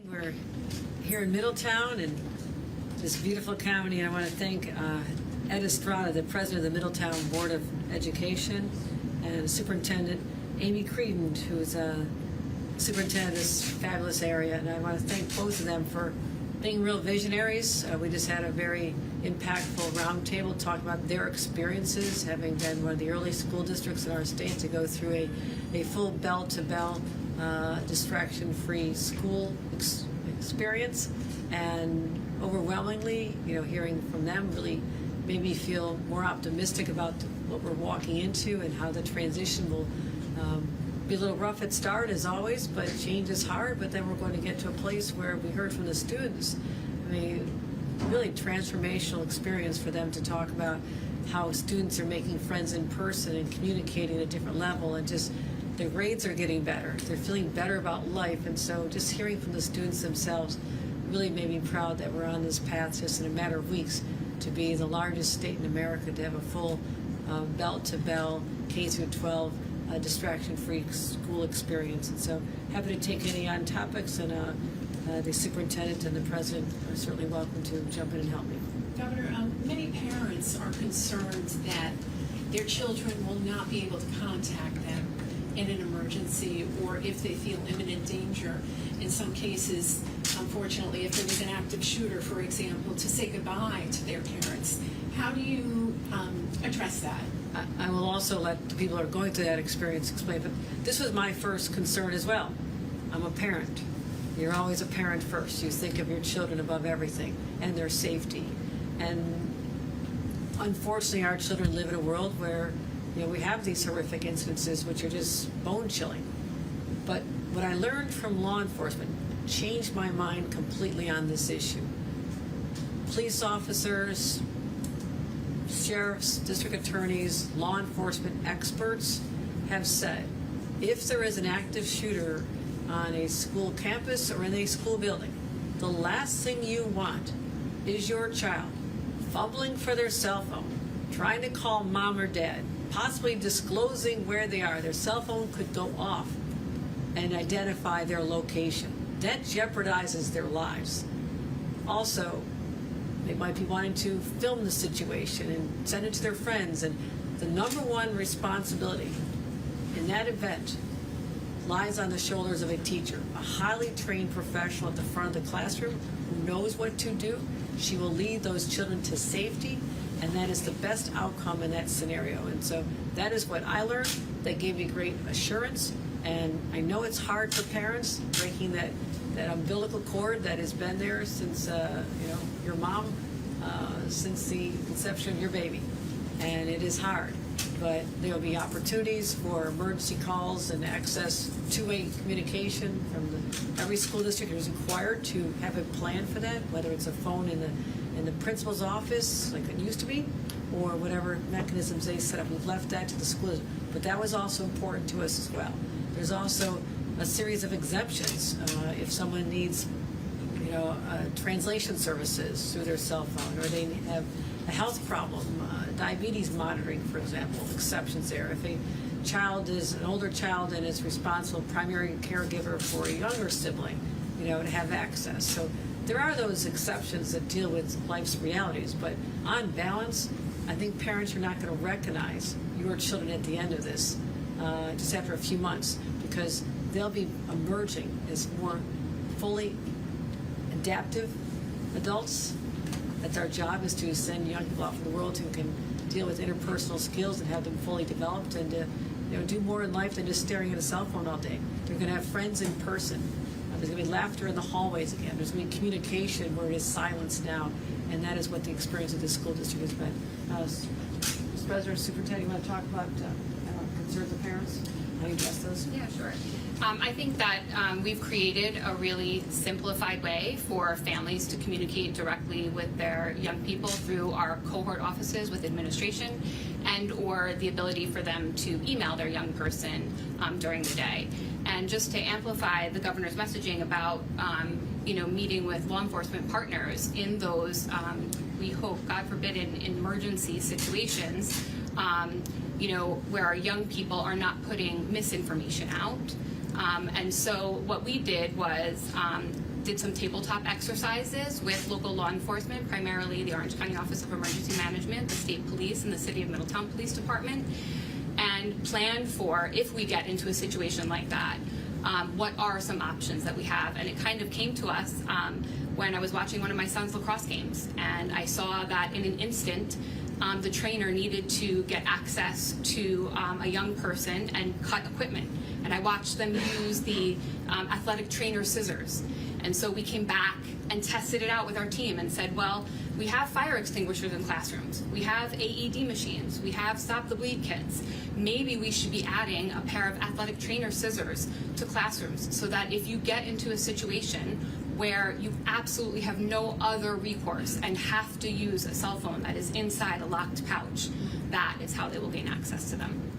We're here in Middletown, in this beautiful county, and I want to thank Ed Estrada, the president of the Middletown Board of Education, and Superintendent Amy Creedon, who's superintendent of this fabulous area. And I want to thank both of them for being real visionaries. We just had a very impactful roundtable talking about their experiences, having been one of the early school districts in our state to go through a full bell-to-bell distraction-free school experience. And overwhelmingly, hearing from them really made me feel more optimistic about what we're walking into and how the transition will be a little rough at start, as always, but change is hard. But then we're going to get to a place where we heard from the students, really transformational experience for them to talk about how students are making friends in person and communicating at a different level, and just their grades are getting better. They're feeling better about life. And so just hearing from the students themselves really made me proud that we're on this path just in a matter of weeks to be the largest state in America to have a full bell-to-bell K-12 distraction-free school experience. And so happy to take any on topics, and the superintendent and the president are certainly welcome to jump in and help me. Governor, many parents are concerned that their children will not be able to contact them in an emergency, or if they feel imminent danger. In some cases, unfortunately, if there was an active shooter, for example, to say goodbye to their parents. How do you address that? I will also let the people who are going through that experience explain, but this was my first concern as well. I'm a parent. You're always a parent first. You think of your children above everything and their safety. And unfortunately, our children live in a world where we have these horrific incidences which are just bone-chilling. But what I learned from law enforcement changed my mind completely on this issue. Police officers, sheriffs, district attorneys, law enforcement experts have said, if there is an active shooter on a school campus or in a school building, the last thing you want is your child fumbling for their cell phone, trying to call mom or dad, possibly disclosing where they are. Their cell phone could go off and identify their location. That jeopardizes their lives. Also, they might be wanting to film the situation and send it to their friends. And the number one responsibility in that event lies on the shoulders of a teacher, a highly trained professional at the front of the classroom who knows what to do. She will lead those children to safety, and that is the best outcome in that scenario. And so that is what I learned. That gave me great assurance. And I know it's hard for parents, breaking that umbilical cord that has been there since your mom, since the conception of your baby. And it is hard. But there will be opportunities for emergency calls and access two-way communication from every school district is required to have a plan for that, whether it's a phone in the principal's office, like it used to be, or whatever mechanisms they set up. We've left that to the schools. But that was also important to us as well. There's also a series of exemptions if someone needs translation services through their cell phone, or they have a health problem, diabetes monitoring, for example, exceptions there. If a child is an older child and is responsible primary caregiver for a younger sibling, to have access. So there are those exceptions that deal with life's realities, but on balance, I think parents are not going to recognize your children at the end of this, just after a few months, because they'll be emerging as more fully adaptive adults. That's our job, is to send young people out in the world who can deal with interpersonal skills and have them fully developed, and to do more in life than just staring at a cell phone all day. They're going to have friends in person. There's going to be laughter in the hallways again. There's going to be communication where it is silence now, and that is what the experience of this school district has been. Mr. President, Superintendent, you want to talk about concerns of parents? How you address those? Yeah, sure. I think that we've created a really simplified way for families to communicate directly with their young people through our cohort offices with administration, and or the ability for them to email their young person during the day. And just to amplify the governor's messaging about meeting with law enforcement partners in those, we hope, God forbid, in emergency situations, where our young people are not putting misinformation out. And so what we did was did some tabletop exercises with local law enforcement, primarily the Orange County Office of Emergency Management, the state police, and the City of Middletown Police Department, and planned for, if we get into a situation like that, what are some options that we have. And it kind of came to us when I was watching one of my son's lacrosse games, and I saw that in an instant the trainer needed to get access to a young person and cut equipment. And I watched them use the athletic trainer scissors. And so we came back and tested it out with our team and said, well, we have fire extinguishers in classrooms. We have AED machines. We have stop the bleed kits. Maybe we should be adding a pair of athletic trainer scissors to classrooms so that if you get into a situation where you absolutely have no other recourse and have to use a cell phone that is inside a locked pouch, that is how they will gain access to them.